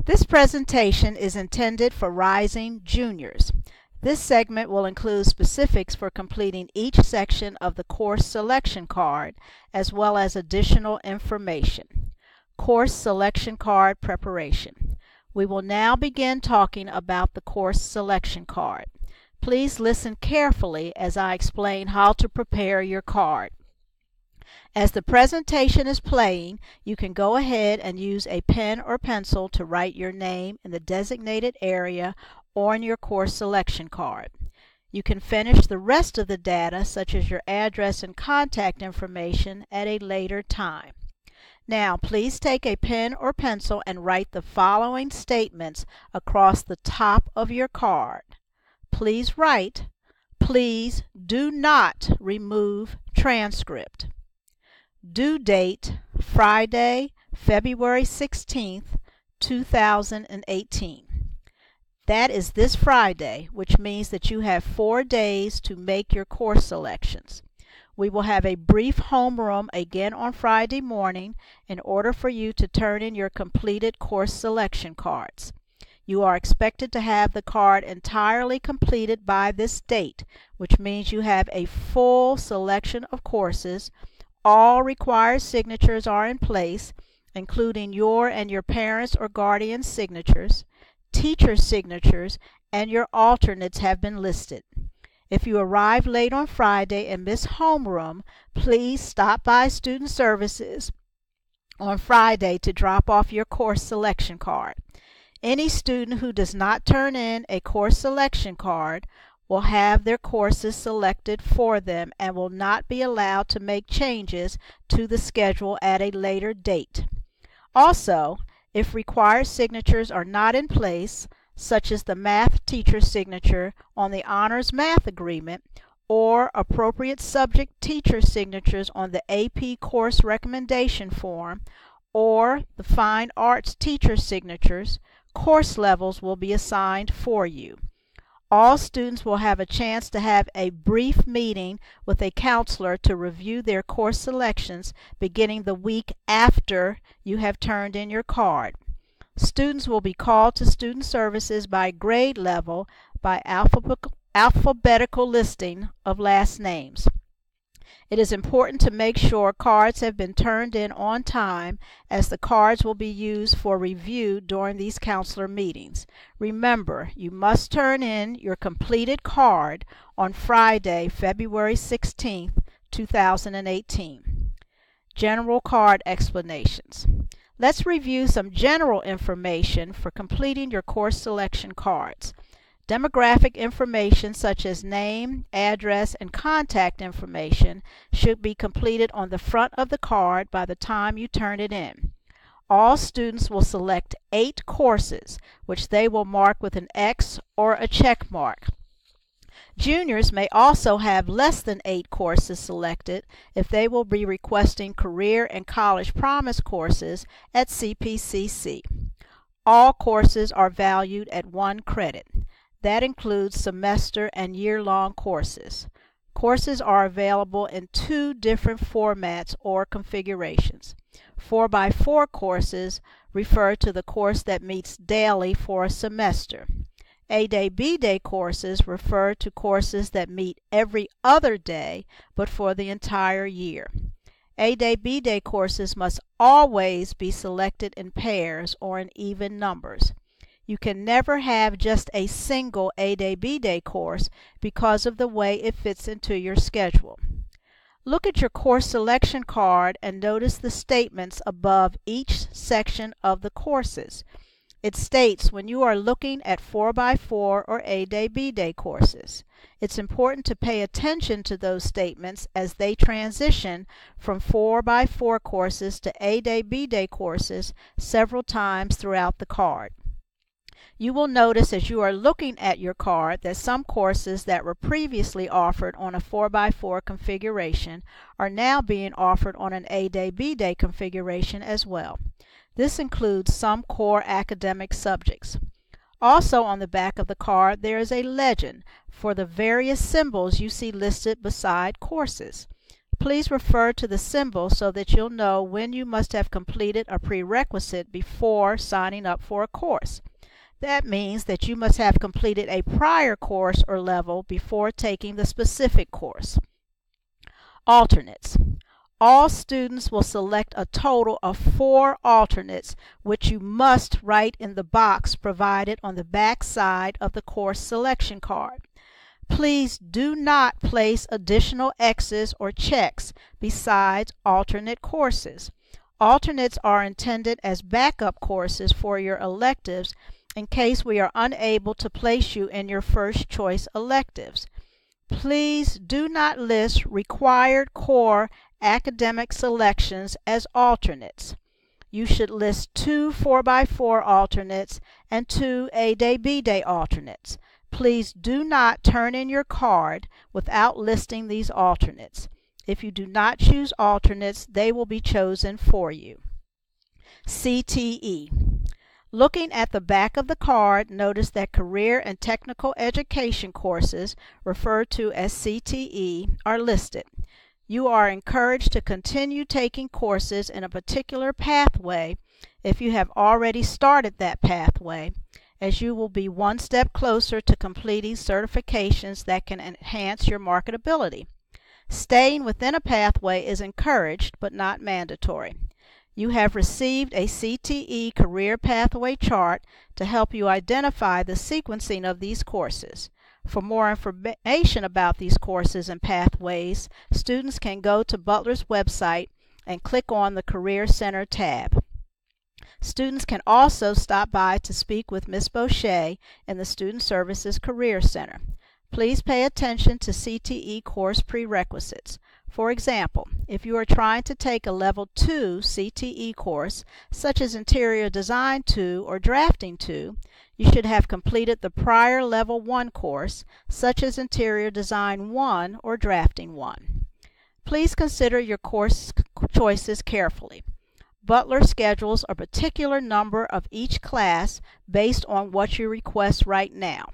This presentation is intended for rising juniors. This segment will include specifics for completing each section of the course selection card, as well as additional information. Course selection card preparation. We will now begin talking about the course selection card. Please listen carefully as I explain how to prepare your card. As the presentation is playing, you can go ahead and use a pen or pencil to write your name in the designated area or in your course selection card. You can finish the rest of the data, such as your address and contact information, at a later time. Now, please take a pen or pencil and write the following statements across the top of your card. Please write, "Please do not remove transcript." Due date, Friday, February 16th, 2018. That is this Friday, which means that you have 4 days to make your course selections. We will have a brief homeroom again on Friday morning in order for you to turn in your completed course selection cards. You are expected to have the card entirely completed by this date, which means you have a full selection of courses. All required signatures are in place, including your and your parents' or guardian's signatures, teacher signatures, and your alternates have been listed. If you arrive late on Friday and miss homeroom, please stop by Student Services on Friday to drop off your course selection card. Any student who does not turn in a course selection card will have their courses selected for them and will not be allowed to make changes to the schedule at a later date. Also, if required signatures are not in place, such as the math teacher signature on the honors math agreement or appropriate subject teacher signatures on the AP course recommendation form or the fine arts teacher signatures, course levels will be assigned for you. All students will have a chance to have a brief meeting with a counselor to review their course selections beginning the week after you have turned in your card. Students will be called to Student Services by grade level by alphabetical listing of last names. It is important to make sure cards have been turned in on time, as the cards will be used for review during these counselor meetings. Remember, you must turn in your completed card on Friday, February 16th, 2018. General card explanations. Let's review some general information for completing your course selection cards. Demographic information such as name, address, and contact information should be completed on the front of the card by the time you turn it in. All students will select 8 courses, which they will mark with an X or a check mark. Juniors may also have less than 8 courses selected if they will be requesting career and college promise courses at CPCC. All courses are valued at 1 credit. That includes semester and year-long courses. Courses are available in 2 different formats or configurations. 4x4 courses refer to the course that meets daily for a semester. A-Day, B-Day courses refer to courses that meet every other day but for the entire year. A-Day, B-Day courses must always be selected in pairs or in even numbers. You can never have just a single A-Day, B-Day course because of the way it fits into your schedule. Look at your course selection card and notice the statements above each section of the courses. It states when you are looking at 4x4 or A-Day, B-Day courses. It's important to pay attention to those statements as they transition from 4x4 courses to A-Day, B-Day courses several times throughout the card. You will notice as you are looking at your card that some courses that were previously offered on a 4x4 configuration are now being offered on an A-Day, B-Day configuration as well. This includes some core academic subjects. Also on the back of the card there is a legend for the various symbols you see listed beside courses. Please refer to the symbol so that you'll know when you must have completed a prerequisite before signing up for a course. That means that you must have completed a prior course or level before taking the specific course. Alternates. All students will select a total of 4 alternates, which you must write in the box provided on the back side of the course selection card. Please do not place additional X's or checks besides alternate courses. Alternates are intended as backup courses for your electives in case we are unable to place you in your first choice electives. Please do not list required core academic selections as alternates. You should list 2 4x4 alternates and 2 A-Day B-Day alternates. Please do not turn in your card without listing these alternates. If you do not choose alternates, they will be chosen for you. CTE. Looking at the back of the card, notice that career and technical education courses, referred to as CTE, are listed. You are encouraged to continue taking courses in a particular pathway if you have already started that pathway, as you will be one step closer to completing certifications that can enhance your marketability. Staying within a pathway is encouraged but not mandatory. You have received a CTE career pathway chart to help you identify the sequencing of these courses. For more information about these courses and pathways, students can go to Butler's website and click on the Career Center tab. Students can also stop by to speak with Ms. Boucher in the Student Services Career Center. Please pay attention to CTE course prerequisites. For example, if you are trying to take a Level 2 CTE course, such as Interior Design 2 or Drafting 2, you should have completed the prior Level 1 course, such as Interior Design 1 or Drafting 1. Please consider your course choices carefully. Butler schedules a particular number of each class based on what you request right now.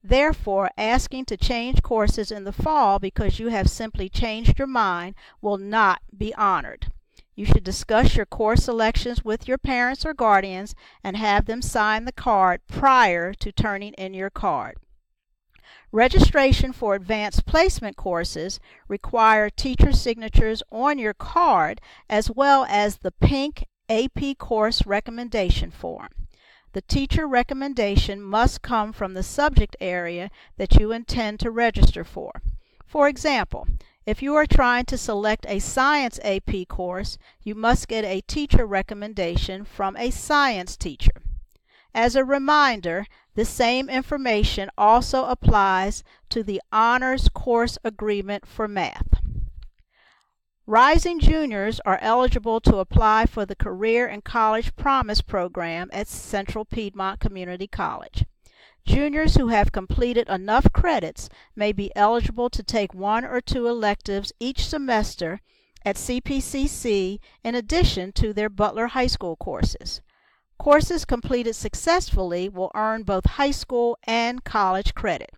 Therefore, asking to change courses in the fall because you have simply changed your mind will not be honored. You should discuss your course selections with your parents or guardians and have them sign the card prior to turning in your card. Registration for advanced placement courses require teacher signatures on your card as well as the pink AP course recommendation form. The teacher recommendation must come from the subject area that you intend to register for. For example, if you are trying to select a science AP course, you must get a teacher recommendation from a science teacher. As a reminder, the same information also applies to the honors course agreement for math. Rising juniors are eligible to apply for the Career and College Promise program at Central Piedmont Community College. Juniors who have completed enough credits may be eligible to take 1 or 2 electives each semester at CPCC in addition to their Butler High School courses. Courses completed successfully will earn both high school and college credit.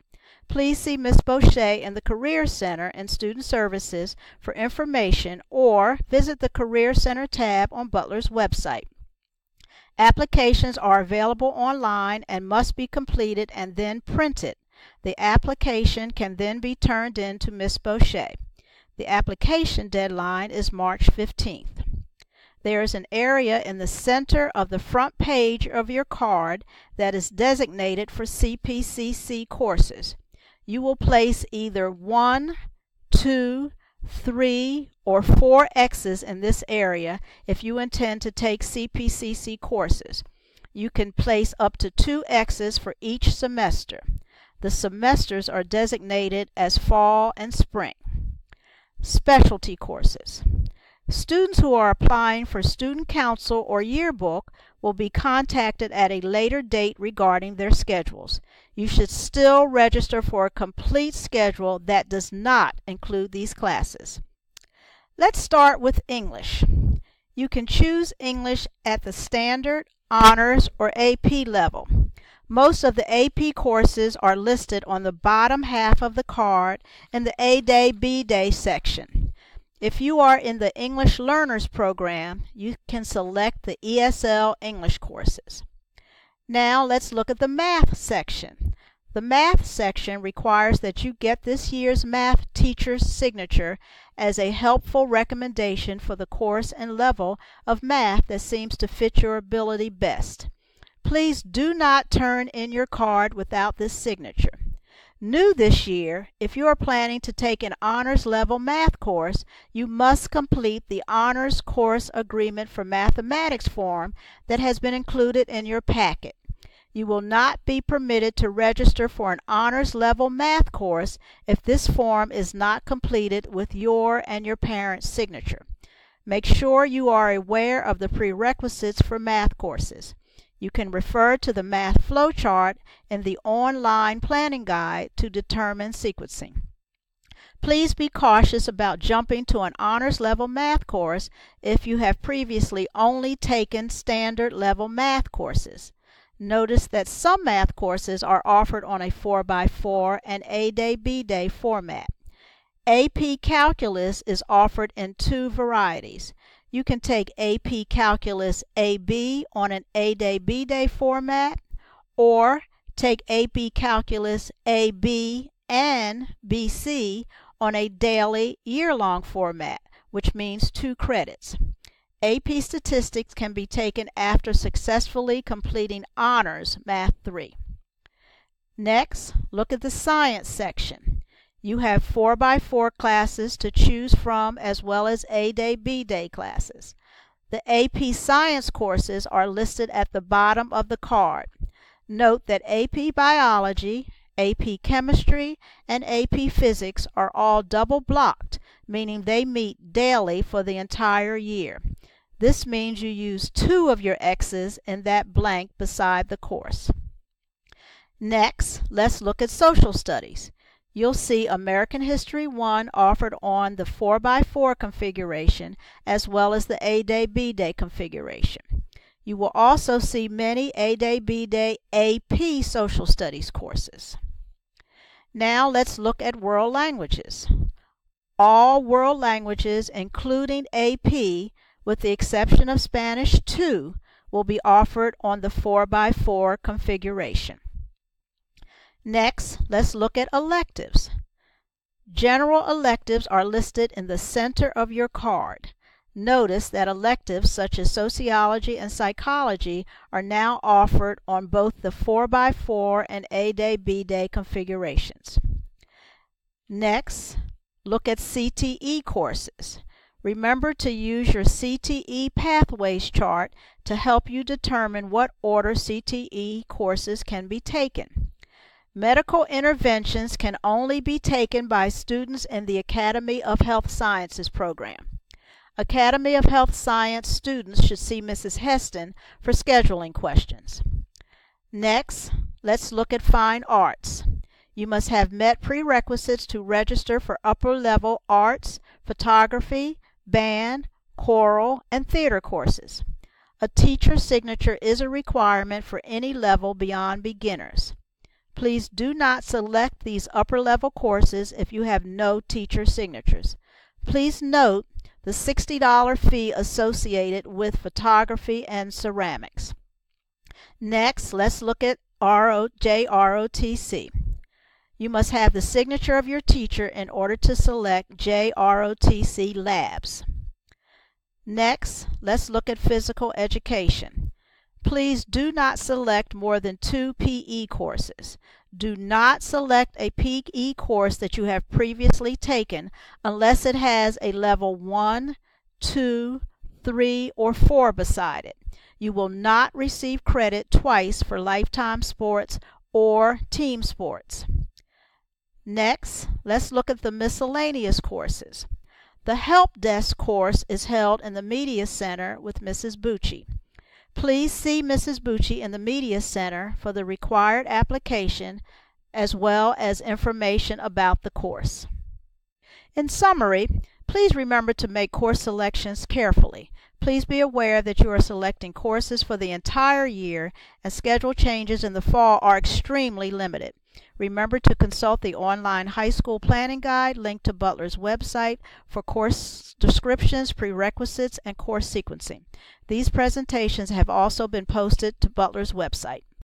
Please see Ms. Boucher in the Career Center and Student Services for information or visit the Career Center tab on Butler's website. Applications are available online and must be completed and then printed. The application can then be turned in to Ms. Boucher. The application deadline is March 15th. There is an area in the center of the front page of your card that is designated for CPCC courses. You will place either 1, 2, 3, or 4 X's in this area if you intend to take CPCC courses. You can place up to 2 X's for each semester. The semesters are designated as fall and spring. Specialty courses. Students who are applying for student council or yearbook will be contacted at a later date regarding their schedules. You should still register for a complete schedule that does not include these classes. Let's start with English. You can choose English at the standard, honors, or AP level. Most of the AP courses are listed on the bottom half of the card in the A-Day, B-Day section. If you are in the English Learners program, you can select the ESL English courses. Now let's look at the math section. The math section requires that you get this year's math teacher's signature as a helpful recommendation for the course and level of math that seems to fit your ability best. Please do not turn in your card without this signature. New this year, if you are planning to take an honors level math course, you must complete the honors course agreement for mathematics form that has been included in your packet. You will not be permitted to register for an honors level math course if this form is not completed with your and your parents' signature. Make sure you are aware of the prerequisites for math courses. You can refer to the math flowchart in the online planning guide to determine sequencing. Please be cautious about jumping to an honors level math course if you have previously only taken standard level math courses. Notice that some math courses are offered on a 4x4 and A-Day, B-Day format. AP Calculus is offered in two varieties. You can take AP Calculus AB on an A-Day, B-Day format, or take AP Calculus AB and BC on a daily, year-long format, which means 2 credits. AP Statistics can be taken after successfully completing Honors Math 3. Next, look at the Science section. You have 4x4 classes to choose from as well as A-Day, B-Day classes. The AP Science courses are listed at the bottom of the card. Note that AP Biology, AP Chemistry, and AP Physics are all double blocked, meaning they meet daily for the entire year. This means you use 2 of your X's in that blank beside the course. Next, let's look at Social Studies. You'll see American History 1 offered on the 4x4 configuration as well as the A-Day, B-Day configuration. You will also see many A-Day, B-Day AP Social Studies courses. Now let's look at world languages. All world languages, including AP, with the exception of Spanish 2, will be offered on the 4x4 configuration. Next, let's look at electives. General electives are listed in the center of your card. Notice that electives such as sociology and psychology are now offered on both the 4x4 and A-Day, B-Day configurations. Next, look at CTE courses. Remember to use your CTE pathways chart to help you determine what order CTE courses can be taken. Medical interventions can only be taken by students in the Academy of Health Sciences program. Academy of Health Science students should see Mrs. Heston for scheduling questions. Next, let's look at Fine Arts. You must have met prerequisites to register for upper-level arts, photography, band, choral, and theater courses. A teacher's signature is a requirement for any level beyond beginners. Please do not select these upper-level courses if you have no teacher signatures. Please note the $60 fee associated with photography and ceramics. Next, let's look at JROTC. You must have the signature of your teacher in order to select JROTC labs. Next, let's look at physical education. Please do not select more than 2 PE courses. Do not select a PE course that you have previously taken unless it has a level 1, 2, 3, or 4 beside it. You will not receive credit twice for lifetime sports or team sports. Next, let's look at the miscellaneous courses. The Help Desk course is held in the Media Center with Mrs. Bucci. Please see Mrs. Bucci in the Media Center for the required application as well as information about the course. In summary, please remember to make course selections carefully. Please be aware that you are selecting courses for the entire year and schedule changes in the fall are extremely limited. Remember to consult the online high school planning guide linked to Butler's website for course descriptions, prerequisites, and course sequencing. These presentations have also been posted to Butler's website.